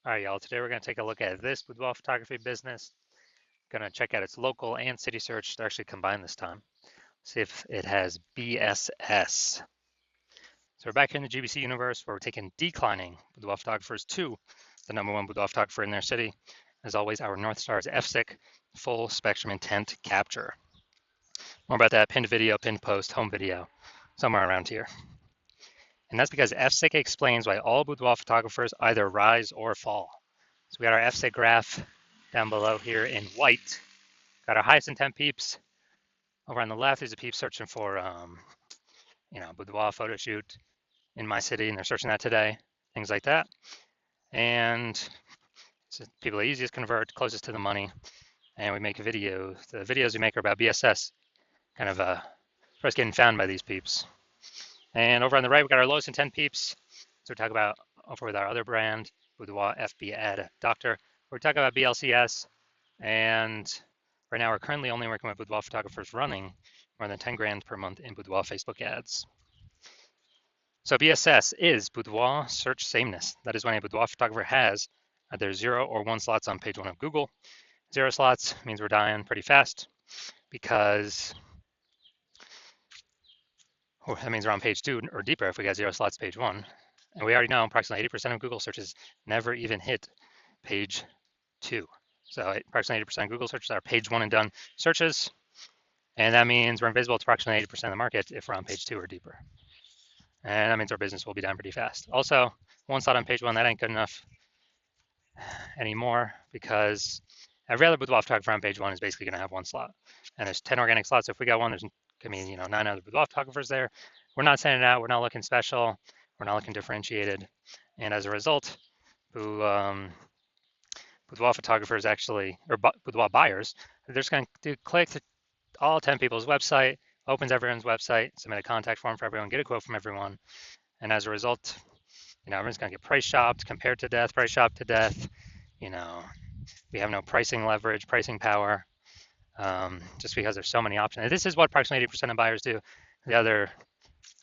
All right, y'all. Today we're going to take a look at this boudoir photography business. Going to check out its local and city search. They're actually combined this time. See if it has BSS. So we're back here in the GBC universe where we're taking declining boudoir photographers to the #1 boudoir photographer in their city. As always, our North Star is FSIC, full spectrum intent capture. More about that pinned video, pinned post, home video, somewhere around here. And that's because FSIC explains why all boudoir photographers either rise or fall. So we got our FSIC graph down below here in white. Got our highest intent peeps. Over on the left, there's a peep searching for, boudoir photo shoot in my city, and they're searching that today, things like that. And so people are easiest convert, closest to the money, and we make a video. The videos we make are about BSS, kind of first getting found by these peeps. And over on the right, we got our lowest intent peeps. So we talk about over with our other brand, Boudoir FB Ad Doctor. We talk about BLCS, and right now we're currently only working with boudoir photographers running more than 10 grand per month in boudoir Facebook ads. So BSS is boudoir search sameness. That is when a boudoir photographer has either 0 or 1 slots on page 1 of Google. 0 slots means we're dying pretty fast because that means we're on page 2 or deeper if we got 0 slots page 1. And we already know approximately 80% of Google searches never even hit page 2. So approximately 80% of Google searches are page 1 and done searches. And that means we're invisible to approximately 80% of the market if we're on page 2 or deeper. And that means our business will be down pretty fast. Also, 1 slot on page 1, that ain't good enough anymore because every other boudoir photographer on page 1 is basically going to have 1 slot. And there's 10 organic slots. So if we got 1, there's going to be 9 other boudoir photographers there. We're not sending it out. We're not looking special. We're not looking differentiated. And as a result, boudoir photographers actually, or boudoir buyers, they're just going to click to all 10 people's website, opens everyone's website, submit a contact form for everyone, get a quote from everyone. And as a result, everyone's going to get price shopped, compared to death, price shopped to death. We have no pricing leverage, pricing power, just because there's so many options. And this is what approximately 80% of buyers do. The other,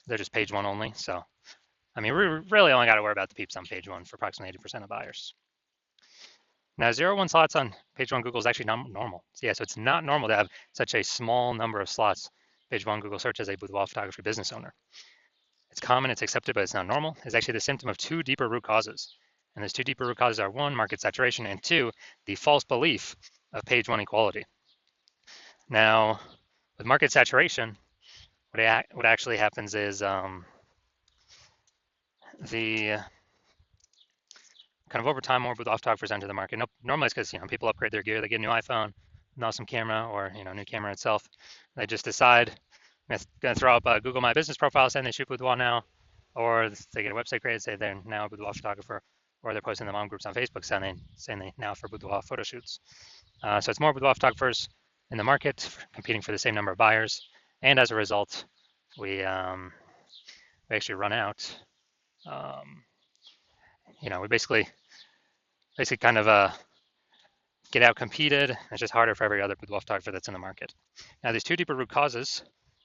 they're just page 1 only. So, we really only got to worry about the peeps on page 1 for approximately 80% of buyers. Now, 0 1 slots on page 1 Google is actually not normal. So it's not normal to have such a small number of slots page 1 Google search as a boudoir photography business owner. It's common, it's accepted, but it's not normal. It's actually the symptom of 2 deeper root causes. And those 2 deeper root causes are 1, market saturation, and 2, the false belief of page 1 equality. Now, with market saturation, what actually happens is the kind of over time, more boudoir photographers enter the market. Normally it's because people upgrade their gear, they get a new iPhone, an awesome camera, or new camera itself. They just decide I'm gonna throw up a Google My Business profile saying they shoot boudoir now, or they get a website created, say they're now a boudoir photographer, or they're posting the mom groups on Facebook saying they now for boudoir photo shoots. So it's more boudoir photographers in the market competing for the same number of buyers, and as a result, we actually run out. We basically kind of get out competed. It's just harder for every other boudoir photographer that's in the market. Now, these 2 deeper root causes.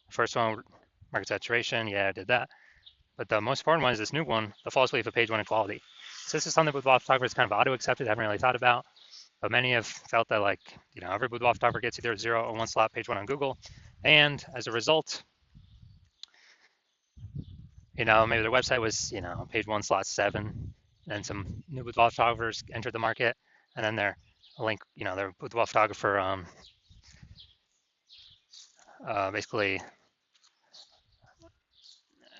First one, market saturation. Yeah, I did that. But the most important one is this new one, the false belief of page 1 equality. So this is something boudoir photographers kind of auto-accepted, haven't really thought about. But many have felt that every boudoir photographer gets either 0 or 1 slot page 1 on Google. And as a result, maybe their website was, page 1 slot 7. And some new boudoir photographers entered the market. And then their link, their boudoir photographer basically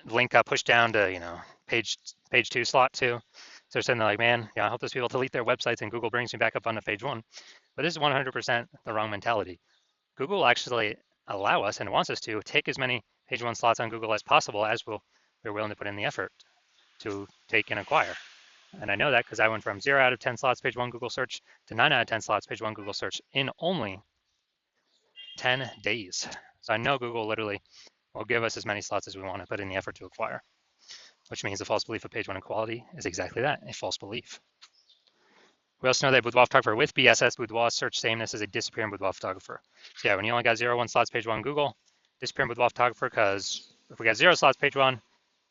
link got pushed down to page 2 slot 2. So they're saying like, man, I hope those people delete their websites and Google brings me back up onto page 1. But this is 100% the wrong mentality. Google actually allow us and wants us to take as many page 1 slots on Google as possible as we're willing to put in the effort to take and acquire. And I know that because I went from 0 out of 10 slots page 1 Google search to 9 out of 10 slots page 1 Google search in only 10 days. So I know Google literally will give us as many slots as we want to put in the effort to acquire, which means the false belief of page 1 equality is exactly that, a false belief. We also know that boudoir photographer with BSS, boudoir search sameness, is a disappearing boudoir photographer. So yeah, when you only got 0 1 slots page 1 Google, disappearing boudoir photographer, because if we got 0 slots page 1,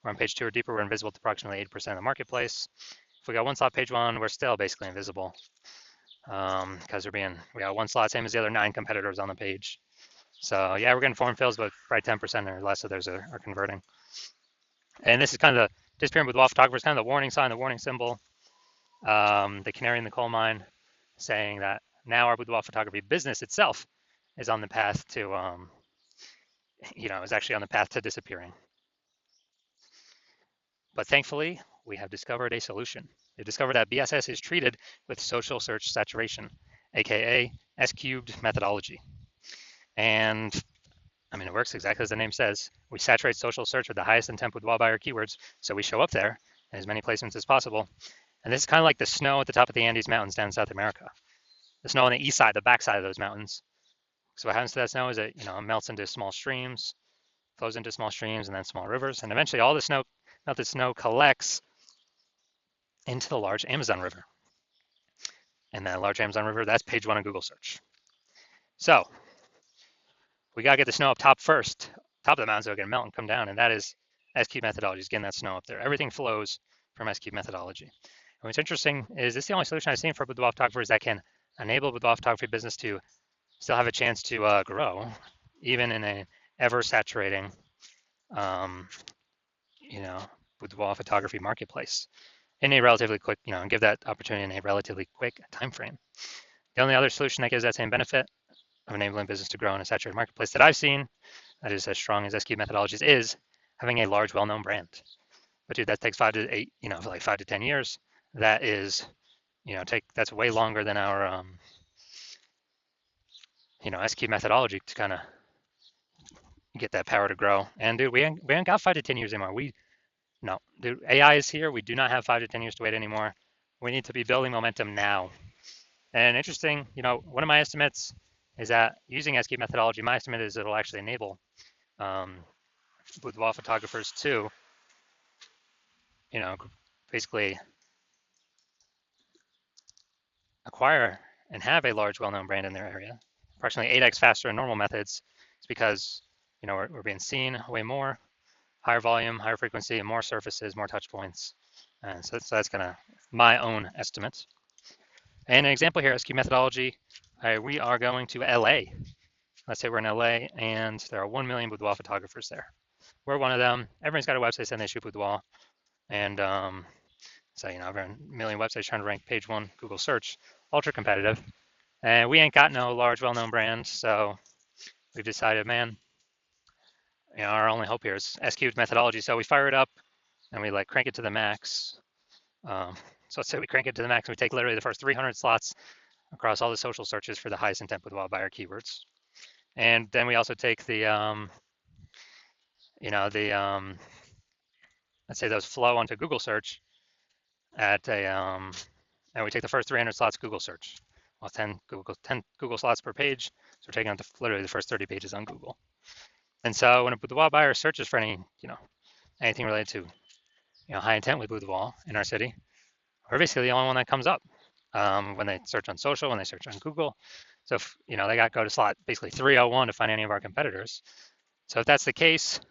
we're on page 2 or deeper, we're invisible to approximately 80% of the marketplace. If we got one slot page one, we're still basically invisible because we got one slot, same as the other 9 competitors on the page. So yeah, we're getting form fills, but probably 10% or less of those are converting. And this is kind of the disappearing boudoir photographers, kind of the warning sign, the warning symbol, the canary in the coal mine, saying that now our boudoir photography business itself is on the path to, is actually on the path to disappearing. But thankfully, we have discovered a solution. We discovered that BSS is treated with social search saturation, aka S-cubed methodology. And I mean, it works exactly as the name says. We saturate social search with the highest intent boudoir buyer keywords, so we show up there in as many placements as possible. And this is kind of like the snow at the top of the Andes Mountains down in South America. The snow on the east side, the back side of those mountains. So what happens to that snow is it melts into small streams, flows into small streams and then small rivers, and eventually all the melted snow collects into the large Amazon River. And that large Amazon River, that's page 1 of Google search. So we gotta get the snow up top first, top of the mountain, so it can melt and come down, and that is S-cube methodology, is getting that snow up there. Everything flows from S-cube methodology. And what's interesting is this is the only solution I've seen for boudoir photographers that can enable boudoir photography business to still have a chance to grow, even in a ever-saturating, boudoir photography marketplace in a relatively quick, and give that opportunity in a relatively quick time frame. The only other solution that gives that same benefit of enabling business to grow in a saturated marketplace that I've seen that is as strong as S-cube methodologies is having a large, well-known brand. But dude, that takes 5 to 8, for like 5 to 10 years. That is, that's way longer than our, S-cube methodology to kind of get that power to grow. And dude, we ain't got 5 to 10 years anymore. No, dude, AI is here. We do not have 5 to 10 years to wait anymore. We need to be building momentum now. And interesting, one of my estimates is that using S-cube methodology, my estimate is it'll actually enable boudoir photographers to, basically acquire and have a large, well-known brand in their area, approximately 8x faster than normal methods. It's because, we're being seen way more, higher volume, higher frequency, more surfaces, more touch points. And so that's kind of my own estimate. And an example here, S-cube methodology, we are going to LA. Let's say we're in LA and there are 1 million boudoir photographers there. We're one of them. Everyone's got a website saying they shoot boudoir. And so, over a million websites trying to rank page 1 Google search, ultra competitive. And we ain't got no large, well-known brand. So we've decided, man, our only hope here is S-cubed methodology. So we fire it up and we crank it to the max. So let's say we crank it to the max and we take literally the first 300 slots across all the social searches for the highest intent boudoir buyer keywords. And then we also take the, let's say those flow onto Google search at a, and we take the first 300 slots Google search. Well, 10 Google slots per page. So we're taking out literally the first 30 pages on Google. And so when a boudoir buyer searches for anything related to, high intent with boudoir in our city, we're basically the only one that comes up when they search on social, when they search on Google. So if, they got to go to slot basically 301 to find any of our competitors. So if that's the case,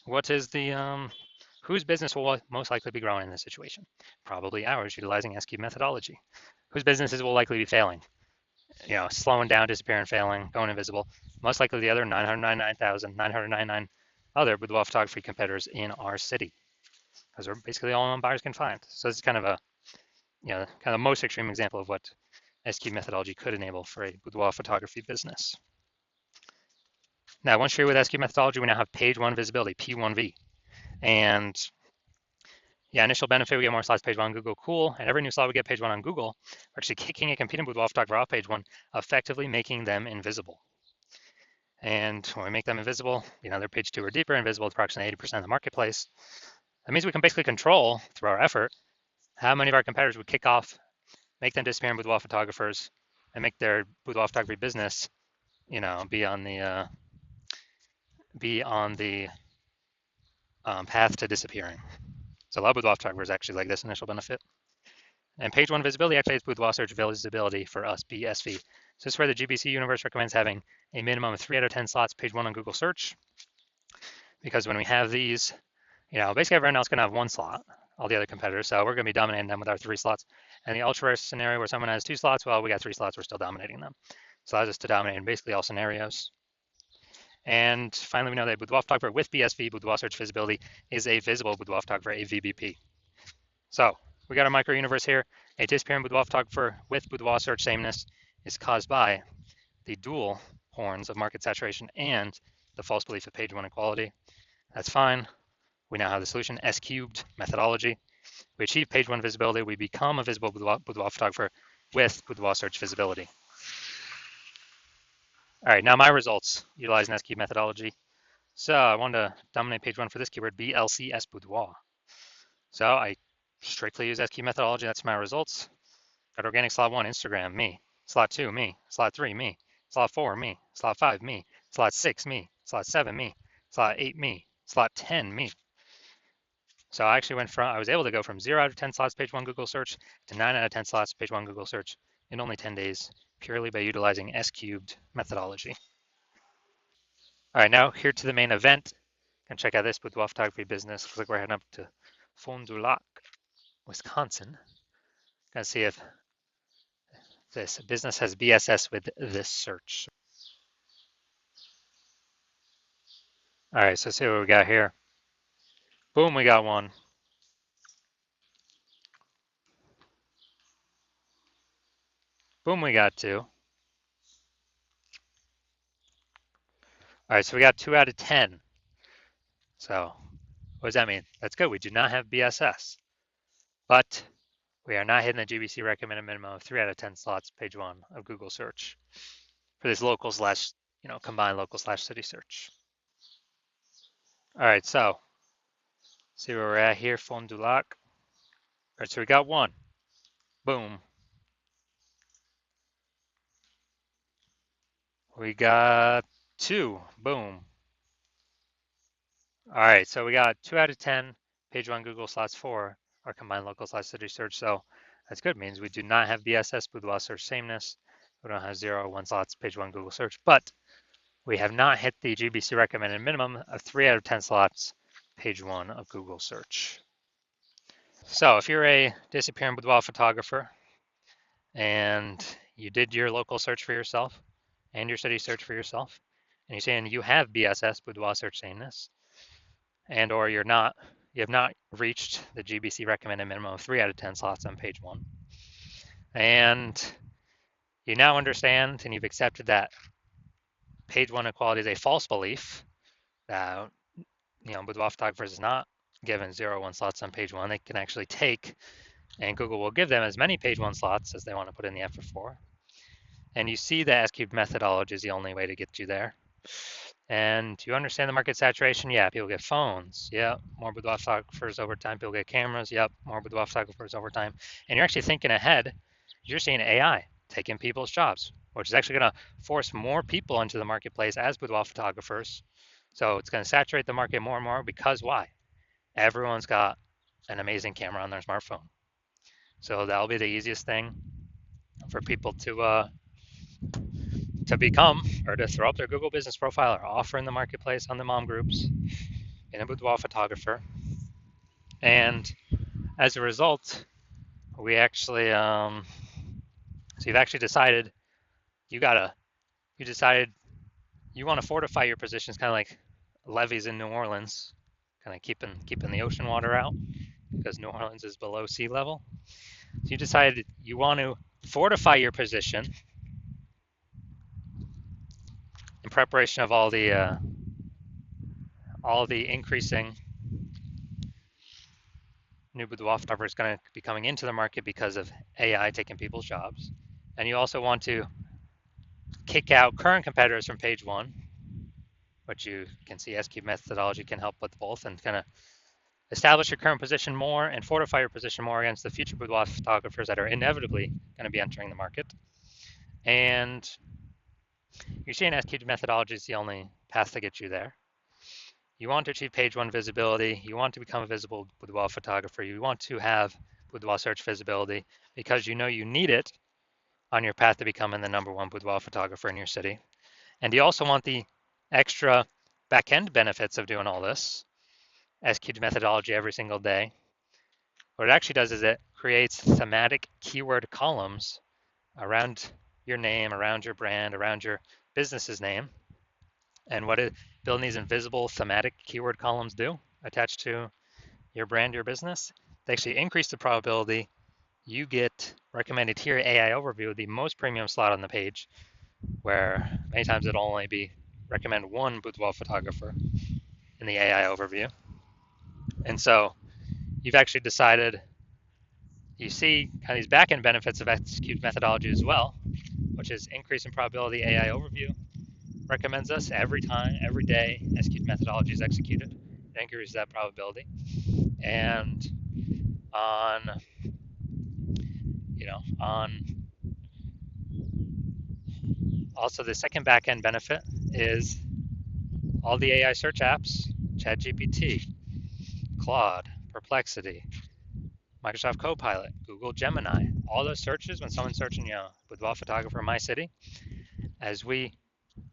what is the whose business will most likely be growing in this situation? Probably ours, utilizing S-cube methodology. Whose businesses will likely be failing? Slowing down, disappearing, failing, going invisible. Most likely the other 999,999 other boudoir photography competitors in our city, because we're basically the only one buyers can find. So this is kind of a, kind of the most extreme example of what S-cube methodology could enable for a boudoir photography business. Now, once you're with S-cube methodology, we now have page 1 visibility, P1V. And yeah, initial benefit, we get more slots page 1 on Google, cool. And every new slot we get page 1 on Google, we're actually kicking a competing boudoir photographer off page 1, effectively making them invisible. And when we make them invisible, they're page 2 or deeper, invisible to approximately 80% of the marketplace. That means we can basically control, through our effort, how many of our competitors would kick off, make them disappear in boudoir photographers, and make their boudoir photography business, be on the path to disappearing. So a lot of boudoir photographers actually like this initial benefit. And page 1 visibility activates boudoir search visibility for us, BSV. So this is where the GBC universe recommends having a minimum of 3 out of 10 slots page 1 on Google search. Because when we have these, basically everyone else can have 1 slot. all the other competitors. So we're going to be dominating them with our 3 slots. And the ultra rare scenario where someone has 2 slots, well, we got 3 slots, we're still dominating them. So allows us to dominate in basically all scenarios. And finally, we know that Boudoir photographer with BSV, Boudoir search visibility, is a visible Boudoir photographer, a VBP. So we got our micro universe here. A disappearing Boudoir photographer with Boudoir search sameness is caused by the dual horns of market saturation and the false belief of page one equality. That's fine. We now have the solution, S cubed methodology. We achieve page one visibility. We become a visible Boudoir photographer with Boudoir search visibility. All right, now my results utilizing S cubed methodology. So I wanted to dominate page one for this keyword, BLCS Boudoir. So I strictly use S cubed methodology. That's my results. Got organic slot 1, Instagram, me. Slot 2, me. Slot 3, me. Slot 4, me. Slot 5, me. Slot 6, me. Slot 7, me. Slot 8, me. Slot 10, me. So I actually I was able to go from 0 out of 10 slots page one Google search to 9 out of 10 slots page one Google search in only 10 days, purely by utilizing S cubed methodology. All right, now here to the main event. And check out this Boudoir photography business. Looks like we're heading up to Fond du Lac, Wisconsin. Gonna see if this business has BSS with this search. All right, so see what we got here. Boom, we got one. Boom, we got 2. All right, so we got 2 out of 10. So what does that mean? That's good. We do not have BSS, but we are not hitting the GBC recommended minimum of 3 out of 10 slots, page one of Google search for this local slash, combined local slash city search. All right, so see where we're at here, Fond du Lac. All right, so we got 1. Boom. We got 2. Boom. All right, so we got 2 out of 10, page one Google slots 4, our combined local slash city search. So that's good. It means we do not have BSS, Boudoir search sameness. We don't have 0 or 1 slots, page one Google search, but we have not hit the GBC recommended minimum of 3 out of 10 slots, page one of Google search. So if you're a disappearing boudoir photographer and you did your local search for yourself and your city search for yourself, and you're saying you have BSS, Boudoir search sameness, and or you have not reached the GBC recommended minimum of 3 out of 10 slots on page one, and you now understand and you've accepted that page one equality is a false belief, that boudoir photographers is not given 0 1 slots on page one. They can actually take, and Google will give them as many page one slots as they want to put in the effort for. And you see the S-cubed methodology is the only way to get you there. And you understand the market saturation? Yeah, people get phones. Yeah, more boudoir photographers over time. People get cameras. Yep, more boudoir photographers over time. And you're actually thinking ahead. You're seeing AI taking people's jobs, which is actually going to force more people into the marketplace as boudoir photographers. So it's going to saturate the market more and more because why? Everyone's got an amazing camera on their smartphone. So that'll be the easiest thing for people to become, or to throw up their Google business profile or offer in the marketplace on the mom groups in a boudoir photographer. And as a result, we actually, so you've actually decided you decided you want to fortify your positions, kind of like levees in New Orleans, kind of keeping the ocean water out because New Orleans is below sea level. So you decided you want to fortify your position in preparation of all the increasing new boudoir photographers going to be coming into the market because of AI taking people's jobs. And you also want to kick out current competitors from page one, which you can see S-cubed methodology can help with both, and kind of establish your current position more and fortify your position more against the future boudoir photographers that are inevitably going to be entering the market. And you're seeing S-cubed methodology is the only path to get you there. You want to achieve page one visibility. You want to become a visible boudoir photographer. You want to have boudoir search visibility because you know you need it on your path to becoming the #1 boudoir photographer in your city. And you also want the extra back-end benefits of doing all this, S-cubed methodology every single day, What it actually does is it creates thematic keyword columns around your name, around your brand, around your business's name. And what building these invisible thematic keyword columns do attached to your brand, your business, they actually increase the probability you get recommended here AI overview, the most premium slot on the page, where many times it'll only be recommend one boudoir photographer in the AI overview. And so you've actually decided, you see kind of these back-end benefits of execute methodology as well, which is increase in probability AI overview recommends us every time, every day execute methodology is executed. It increases that probability. And on, on also the second back-end benefit is all the AI search apps, ChatGPT, Claude, Perplexity, Microsoft Copilot, Google Gemini, all those searches when someone's searching, boudoir photographer in my city, as we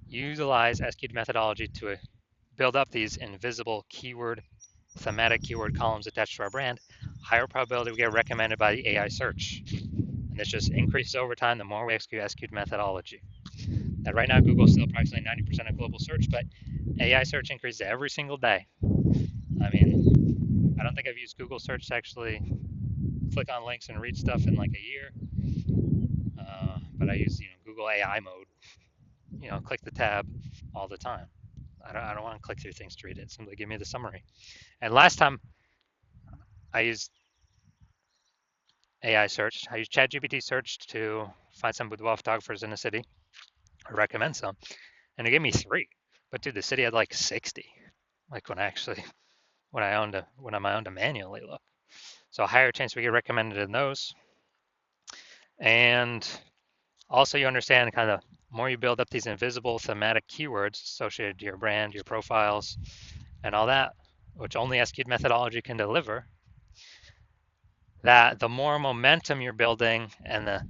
utilize SQ methodology to build up these invisible thematic keyword columns attached to our brand, higher probability we get recommended by the AI search. And this just increases over time the more we execute SQ methodology. Now, right now, Google's still approximately 90% of global search, but AI search increases every single day. I mean, I don't think I've used Google search to actually click on links and read stuff in like a year. But I use, Google AI mode, click the tab all the time. I don't want to click through things to read it. Simply give me the summary. And last time I used AI search, I used ChatGPT search to find some boudoir photographers in the city, or recommend some, and it gave me 3. But dude, the city had like 60. Like when I owned to manually look. So a higher chance we get recommended in those. And also you understand kind of more you build up these invisible thematic keywords associated to your brand, your profiles, and all that, which only SQ methodology can deliver, that the more momentum you're building and the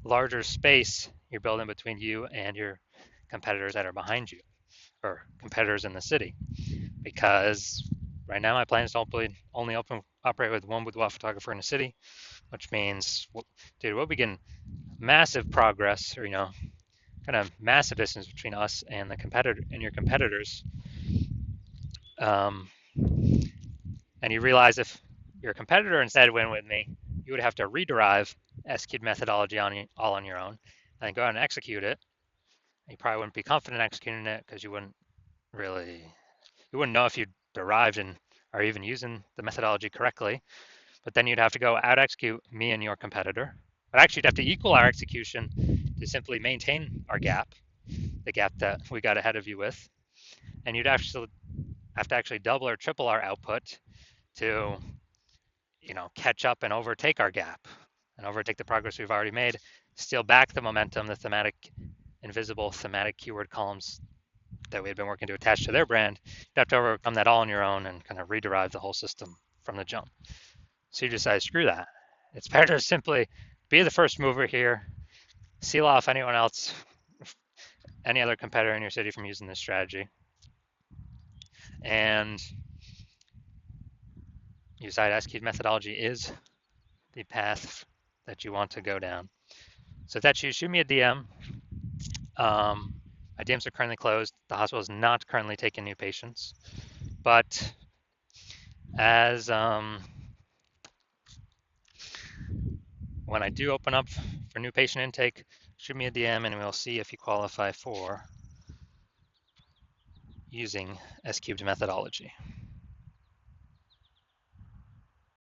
larger space you're building between you and your competitors that are behind you, or competitors in the city. Because right now my plan is to only operate with one boudoir photographer in the city, which means, dude, we'll begin massive progress, or kind of massive distance between us and your competitors. And you realize if your competitor instead went with me, you would have to rederive SQ methodology all on your own, and then go out and execute it. You probably wouldn't be confident executing it because you wouldn't know if you derived and are even using the methodology correctly. But then you'd have to go out execute me and your competitor. But actually, you'd have to equal our execution to simply maintain our gap, the gap that we got ahead of you with. And you'd actually have to actually double or triple our output to, catch up and overtake our gap and overtake the progress we've already made, steal back the momentum, the invisible thematic keyword columns that we had been working to attach to their brand. You'd have to overcome that all on your own and kind of rederive the whole system from the jump. So you decide, screw that. It's better to simply be the first mover here, seal off anyone else, any other competitor in your city from using this strategy. And you decide SQ methodology is the path that you want to go down. So if that's you, shoot me a DM. My DMs are currently closed. The hospital is not currently taking new patients. But as when I do open up for new patient intake, shoot me a DM and we'll see if you qualify for using S-cubed methodology.